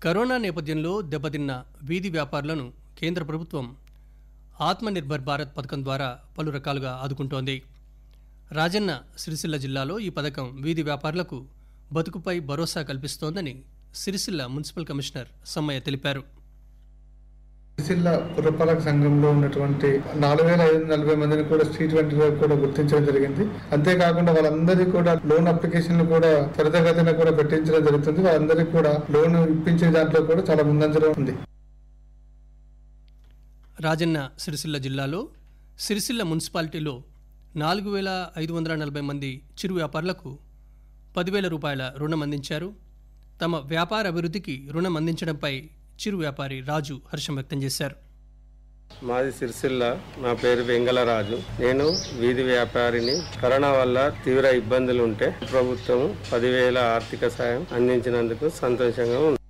Corona నేపథ్యంలో దెబ్బతిన్న వీధి వ్యాపారులను కేంద్ర ప్రభుత్వం ఆత్మనిర్భర్ భారత్ పథకం ద్వారా పలు రకాలుగా ఆదుకుంటోంది. రాజన్న సిరిసిల్ల జిల్లాలో ఈ పథకం వీధి వ్యాపారులకు బతుకుపై భరోసా కల్పిస్తోందని సిరిసిల్ల మున్సిపల్ కమిషనర్ సమ్మయ్య తెలిపారు. సిరిసిల్ల పురపాలక సంఘంలో ఉన్నటువంటి 4540 మందిని కూడా స్ట్రీట్ వెండర్లు కూడా గుర్తించడం జరిగింది. అంతేకాకుండా వాళ్ళందరికీ కూడా లోన్ అప్లికేషన్లు కూడా త్వరితగతిన కూడా పెట్టించడం జరుగుతుంది. వాళ్ళందరికీ కూడా లోన్ ఇప్పించే దాంట్లో కూడా చాలా ముందంజలో ఉంది. రాజన్న సిరిసిల్ల జిల్లాలో సిరిసిల్ల మున్సిపాలిటీలో 4540 మంది చిరు వ్యాపారులకు 10,000 రూపాయల రుణం అందించారు. తమ వ్యాపార అభివృద్ధికి రుణం అందించడంపై చిరు వ్యాపారి రాజు హర్షం వ్యక్తం చేశారు. మాది సిరిసిల్ల, నా పేరు వెంగళరాజు. నేను వీధి వ్యాపారిని. కరోనా వల్ల తీవ్ర ఇబ్బందులు ఉంటే ప్రభుత్వం 10,000 ఆర్థిక సాయం అందించినందుకు సంతోషంగా ఉంది.